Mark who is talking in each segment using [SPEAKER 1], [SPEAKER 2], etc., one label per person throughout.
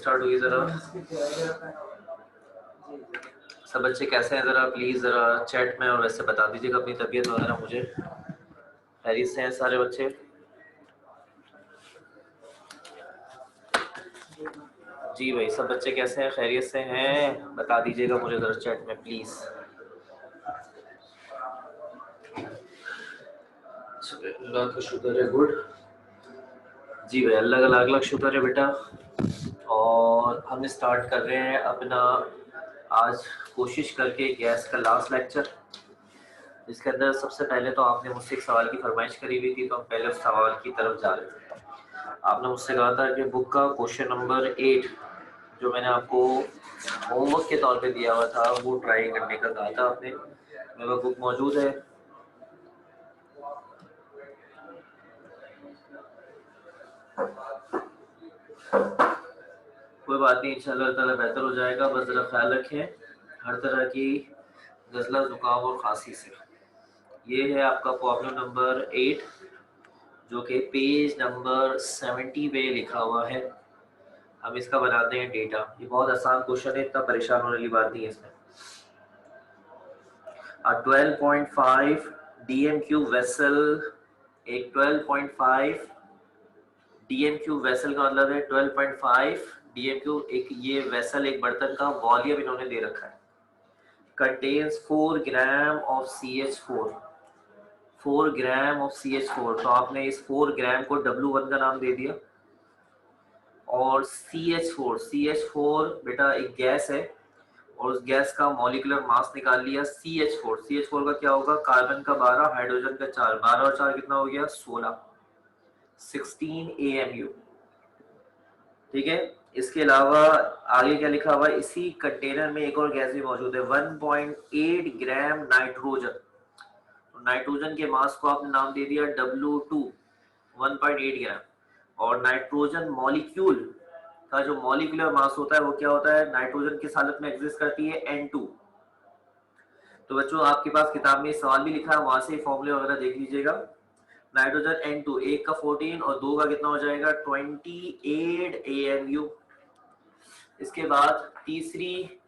[SPEAKER 1] Start हुई जरा। सब बच्चे कैसे हैं जरा प्लीज जरा चैट में और वैसे बता दीजिएगा अपनी तबीयत वगैरह मुझे। खैरियत से हैं सारे बच्चे? जी भाई सब बच्चे कैसे हैं, खैरियत से हैं? बता दीजिएगा मुझे जरा चैट में प्लीज। अल्लाह का शुक्र है, गुड। जी भाई अल्लाह का लाख लाख शुक्र है बेटा। और हम स्टार्ट कर रहे हैं अपना आज कोशिश करके गैस का लास्ट लेक्चर। इसके अंदर सबसे पहले तो आपने मुझसे एक सवाल की फरमाइश करी हुई थी, तो हम पहले उस सवाल की तरफ जा रहे थे। आपने मुझसे कहा था कि बुक का क्वेश्चन नंबर 8 जो मैंने आपको होमवर्क के तौर पे दिया हुआ था वो ट्राई करने का कहा था आपने। मेरे पास बुक मौजूद है। कोई बात नहीं, इंशाल्लाह ताला बेहतर हो जाएगा। बस जरा ख्याल रखें हर तरह की नज़ला जुकाम और खांसी से। ये है आपका प्रॉब्लम नंबर 8 जो कि पेज नंबर 70 पे लिखा हुआ है। हम इसका बनाते हैं डेटा। ये बहुत आसान क्वेश्चन है, इतना परेशान होने वाली बात नहीं है इसमें। 12.5 DMQ वेसल, एक 12.5 DMQ वेसल का मतलब है 12.5 DMQ एक ये वेसल एक बर्तन का वॉल्यूम इन्होंने दे रखा है। Contains 4 gram of CH4, 4 gram of CH4। तो आपने इस 4 ग्राम को W1 का नाम दे दिया। और CH4 बेटा एक गैस है और उस गैस का मॉलिक्यूलर मास निकाल लिया CH4 का क्या होगा, कार्बन का 12, हाइड्रोजन का 4, 12 और 4 कितना हो गया 16, 16 AMU। ठीक है। इसके अलावा आगे क्या लिखा हुआ है, इसी कंटेनर में एक और गैस भी मौजूद है 1.8 ग्राम नाइट्रोजन। तो नाइट्रोजन के मास को आपने नाम दे दिया W2, 1.8 ग्राम। और नाइट्रोजन मॉलिक्यूल का जो मॉलिक्यूलर मास होता है वो क्या होता है, नाइट्रोजन की हालत में एग्जिस्ट करती है N2। तो बच्चों आपके पास किताब में सवाल भी लिखा है, वहां से फॉर्मूले वगैरह देख लीजिएगा। नाइट्रोजन N2 एक का 14 और 2 का कितना हो जाएगा 28 AMU। इसके बाद तीसरी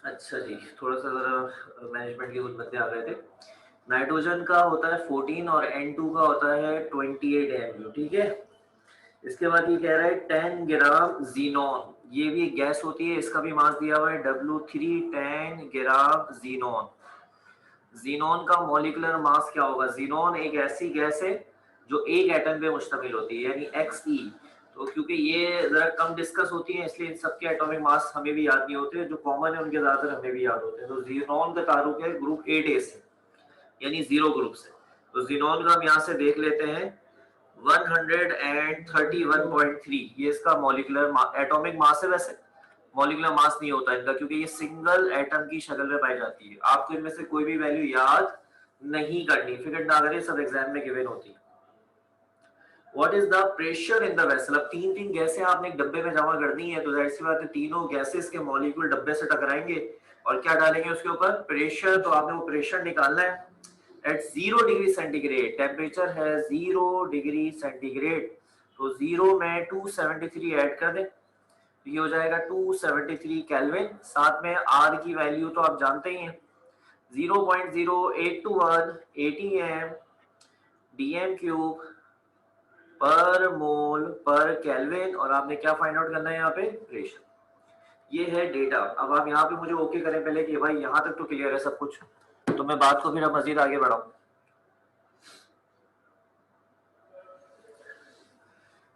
[SPEAKER 1] अच्छा जी, थोड़ा सा जरा मैनेजमेंट के कुछ बंदे आ गए थे। नाइट्रोजन का होता है 14 और N2 का होता है 28 AMU। ठीक है। इसके बाद ये कह रहा है 10 ग्राम जीनोन, ये भी गैस होती है, इसका भी मास दिया हुआ है W3, 10 ग्राम जीनोन। जीनोन का मॉलिक्यूलर मास क्या होगा, जीनोन एक ऐसी गैस है जो एक एटम पे मुश्तमिल होती है यानी Xe। तो क्योंकि ये जरा कम डिस्कस होती है इसलिए इन सबके एटॉमिक मास हमें भी याद नहीं होते, जो कॉमन है उनके ज्यादातर हमें भी याद होते हैं। तो जीनोन का ताल्लुक है ग्रुप 8A से यानी 0 ग्रुप से। तो जीनोन का हम यहाँ से देख लेते हैं 131.3, ये इसका मॉलिक्यूलर एटॉमिक मास है। वैसे मॉलिक्यूलर मास नहीं होता इनका क्योंकि ये सिंगल एटम की शक्ल में पाई जाती है। आपको इनमें से कोई भी वैल्यू याद नहीं करनी, फिक्र ना करें, सब एग्जाम में गिवन होती है। What is the pressure in the vessel, अब तीन तीन गैसें आपने एक डब्बे में जमा करनी है तो जाहिर सी बात है तीनों गैसेस के मॉलिक्यूल डब्बे से टकराएंगे और क्या डालेंगे उसके ऊपर, प्रेशर। तो आपने वो प्रेशर निकालना है एट 0 डिग्री सेंटीग्रेड। टेम्परेचर है 0 डिग्री सेंटीग्रेड। तो 0 में 273 ऐड कर दें ये हो जाएगा 273 केल्विन। साथ में आर की वैल्यू तो आप जानते ही हैं 0.0821 ATM DM क्यूब पर मोल पर केल्विन। और आपने क्या फाइंड आउट करना है यहाँ पे? प्रेशर। ये है डेटा। अब आप यहाँ पे मुझे ओके करें पहले कि भाई यहाँ तक तो क्लियर है सब कुछ, तो मैं बात को फिर अब मजीद आगे बढ़ाऊं।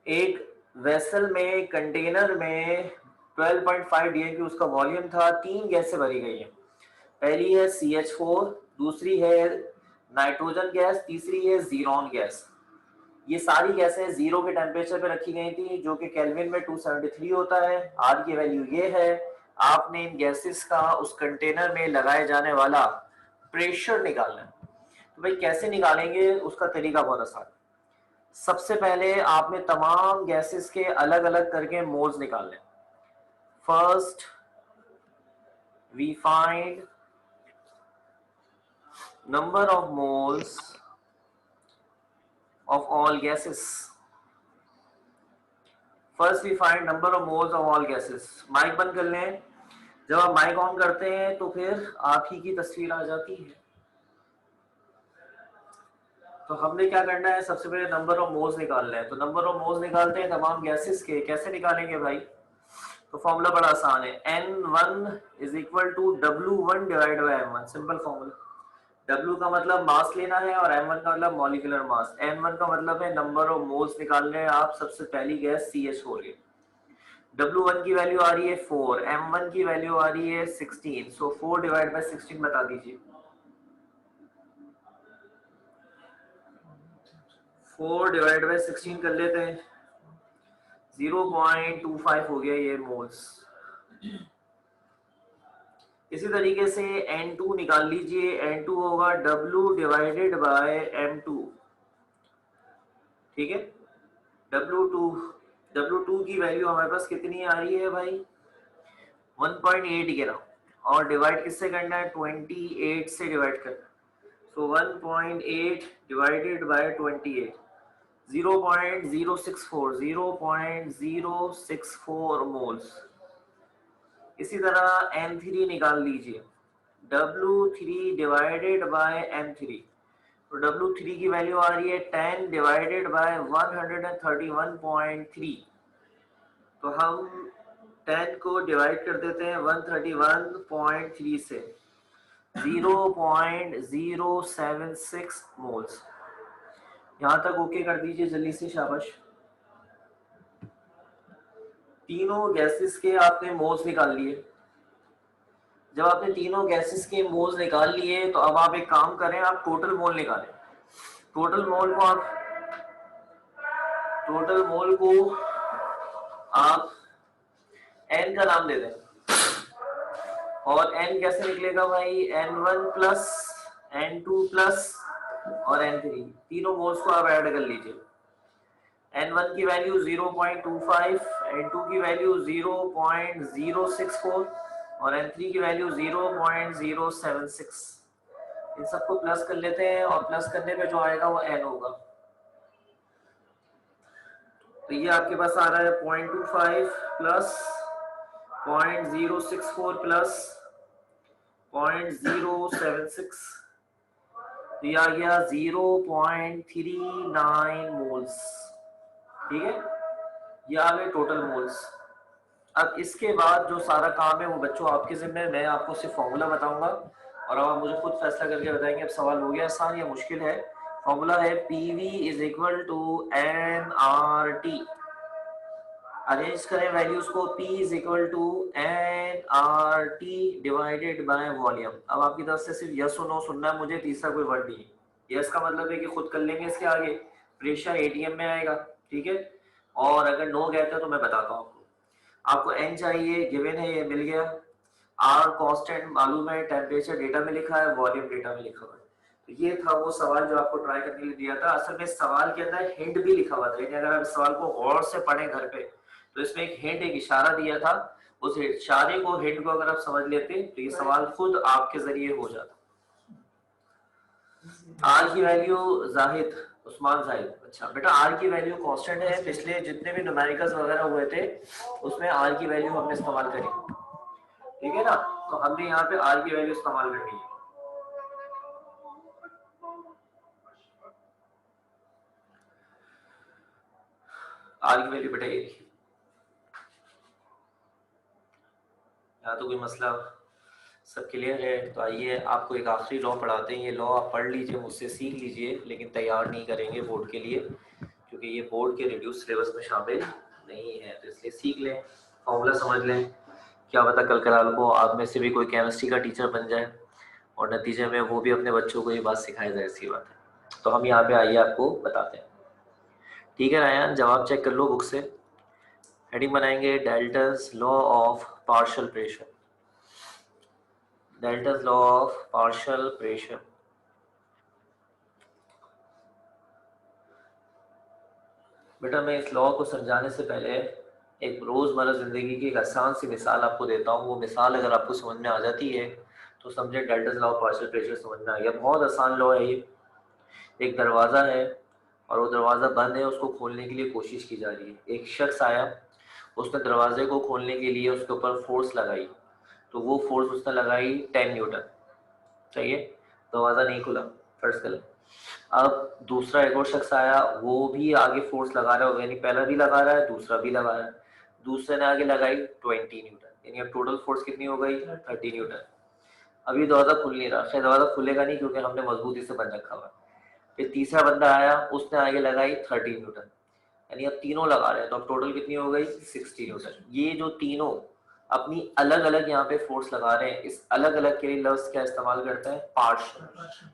[SPEAKER 1] एक वेसल में, कंटेनर में 12.5 DMQ उसका वॉल्यूम था, 3 गैस से भरी गई है। पहली है CH4, दूसरी है नाइट्रोजन गैस, तीसरी है जीरोन गैस। ये सारी गैसें जीरो के टेम्परेचर पे रखी गई थी जो कि केल्विन में 273 होता है। आर की वैल्यू ये है। आपने इन गैसेस का उस कंटेनर में लगाए जाने वाला प्रेशर निकालना है। तो भाई कैसे निकालेंगे, उसका तरीका बहुत आसान। सबसे पहले आपने तमाम गैसेस के अलग अलग करके मोल्स निकालने। First we find number of moles of all gases. First we find number of moles of all gases. Mic बंद कर लें। जब आप माइक ऑन करते हैं तो फिर आप ही की तस्वीर आ जाती है। तो हमने क्या करना है, सबसे पहले नंबर ऑफ मोल्स निकालना है। तो नंबर ऑफ मोल्स निकालते हैं तमाम गैसेस के। कैसे निकालेंगे भाई? तो फॉर्मूला बड़ा आसान है, N1 is equal to W1 divide by M1। Simple formula. W का मतलब मास लेना है और M1 का मतलब मॉलिक्यूलर मास। N1 का मतलब है नंबर ऑफ मोल्स निकालने हैं आप सबसे पहली गैस CH4 की। W1 की वैल्यू आ रही है 4, M1 की वैल्यू आ रही है 16। सो 4 डिवाइड बाय 16 बता दीजिए। 4 डिवाइड बाय 16 कर लेते हैं, 0.25 हो गया ये मोल्स। इसी तरीके से N2 निकाल लीजिए। N2 होगा W डिवाइडेड बाय M2। ठीक है, W2 की वैल्यू हमारे पास कितनी आ रही है भाई? 1.8 ग्राम। और डिवाइड किससे करना है? 28 से डिवाइड करना है। सो 1.8 डिवाइडेड बाय 28, 0.064 मोल्स। इसी तरह N3 निकाल लीजिए, W3 डिवाइडेड बाय M3। तो W3 की वैल्यू आ रही है 10 डिवाइडेड बाय 131.3। तो हम 10 को डिवाइड कर देते हैं 131.3 से, 0.076 मोल्स। यहां तक ओके कर दीजिए जल्दी से, शाबाश। तीनों गैसेस के आपने मोल्स निकाल लिए। जब आपने तीनों गैसेस के मोल्स निकाल लिए तो अब आप एक काम करें, आप टोटल मोल निकालें। टोटल मोल को आप n का नाम दे दें। और n कैसे निकलेगा भाई? N1 प्लस N2 प्लस और N3, तीनों मोल्स को आप ऐड कर लीजिए। N1 की वैल्यू 0.25, N2 की वैल्यू 0.064 और N3 की वैल्यू 0.076। इन सबको प्लस कर लेते हैं और प्लस करने पे जो आएगा वो n होगा। तो ये आपके पास आ रहा है 0.25 प्लस 0.064 प्लस 0.076। तो ये आ गया 0.39 मोल्स। ठीक है, ये आ गए टोटल मोल्स। अब इसके बाद जो सारा काम है वो बच्चों आपके जिम्मे। मैं आपको सिर्फ फॉर्मूला बताऊंगा और अब आप मुझे खुद फैसला करके बताएंगे अब सवाल हो गया आसान या मुश्किल है। फॉर्मूला है PV is equal to nRT। Arrange करें वैल्यूज को, P is equal to nRT divided by volume. अब आपकी तरफ से सिर्फ यस और नो सुनना है मुझे, तीसरा कोई वर्ड नहीं। यस का मतलब है कि खुद कर लेंगे, इसके आगे प्रेशर ATM में आएगा। ठीक है, और अगर नो कहते तो मैं बताता हूँ आपको n चाहिए, गिवन है, ये मिल गया। R कांस्टेंट मालूम है, टेम्परेचर डेटा में लिखा है, वॉल्यूम डेटा में लिखा हुआ है। तो ये था वो सवाल जो आपको ट्राई करने के लिए दिया था। असल में सवाल के अंदर हिंट भी लिखा हुआ था, यानी अगर आप इस सवाल को गौर से पढ़ें घर पे तो इसमें एक हिंट, एक इशारा दिया था। उस इशारे को, हिंट को अगर आप समझ लेते तो ये सवाल खुद आपके जरिए हो जाता। आज की वैल्यू जाहिद उस्मान साहिब। अच्छा बेटा, आर की वैल्यू कांस्टेंट है, पिछले जितने भी न्यूमेरिकल्स वगैरह हुए थे उसमें आर की वैल्यू हमने इस्तेमाल करी, ठीक है ना। तो हमने यहाँ पे आर की वैल्यू इस्तेमाल करनी है। आर की वैल्यू बेटा ये, यहाँ तो कोई मसला सब क्लियर है। तो आइए आपको एक आखिरी लॉ पढ़ाते हैं। ये लॉ आप पढ़ लीजिए, मुझसे सीख लीजिए, लेकिन तैयार नहीं करेंगे बोर्ड के लिए, क्योंकि ये बोर्ड के रिड्यूस सिलेबस में शामिल नहीं है। तो इसलिए सीख लें, फॉर्मूला समझ लें, क्या पता कल कल को आप में से भी कोई केमिस्ट्री का टीचर बन जाए और नतीजे में वो भी अपने बच्चों को ये बात सिखाई जाए, ऐसी बात है। तो हम यहाँ पे आइए आपको बताते हैं। ठीक है रायन, जवाब चेक कर लो बुक से। हेडिंग बनाएंगे Dalton's law of partial pressure. Dalton's law of partial pressure. बेटा मैं इस लॉ को समझाने से पहले एक रोजमर्रा जिंदगी की एक आसान सी मिसाल आपको देता हूँ। वो मिसाल अगर आपको समझ में आ जाती है तो समझे डेल्टस लॉ ऑफ पार्शियल प्रेशर समझ में आ गया। बहुत आसान लॉ है ये। एक दरवाजा है और वो दरवाजा बंद है, उसको खोलने के लिए कोशिश की जा रही है। एक शख्स आया, उसने दरवाजे को खोलने के लिए उसके ऊपर फोर्स लगाई, तो वो फोर्स उसने लगाई 10 न्यूटन, चाहिए, दरवाजा नहीं खुला, फर्ज कर। अब दूसरा एक और शख्स आया, वो भी आगे फोर्स लगा रहा है, यानी पहला भी लगा रहा है दूसरा भी लगा रहा है। दूसरे ने आगे लगाई 20 न्यूटन, यानी अब टोटल फोर्स कितनी हो गई 30 न्यूटन। अब ये दरवाजा खुल नहीं रहा, शायद दरवाजा खुलेगा नहीं क्योंकि हमने मजबूती से बंद रखा हुआ। फिर तीसरा बंदा आया, उसने आगे लगाई 30 न्यूटन, यानी अब तीनों लगा रहे हैं, तो अब टोटल कितनी हो गई 60 न्यूटन। ये जो तीनों अपनी अलग अलग यहाँ पे फोर्स लगा रहे हैं, इस अलग अलग के लिए लफ्ज क्या इस्तेमाल करते हैं, पार्शियल।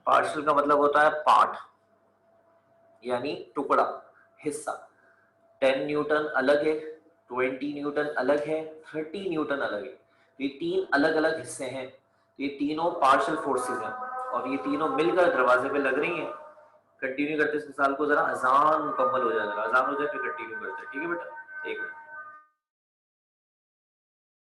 [SPEAKER 1] पार्शियल का मतलब होता है पार्ट, यानी टुकड़ा, हिस्सा। 10 न्यूटन अलग है, 20 न्यूटन अलग है, 30 न्यूटन अलग है। ये तीन अलग अलग हिस्से हैं, ये तीनों पार्शियल फोर्सेस हैं और ये तीनों मिलकर दरवाजे पे लग रही हैं। कंटिन्यू करते इस मिसाल को, जरा अजान मुकम्मल हो जाए, जरा अजान हो जाए फिर कंटिन्यू करते हैं, ठीक है बेटा। एक मिनट।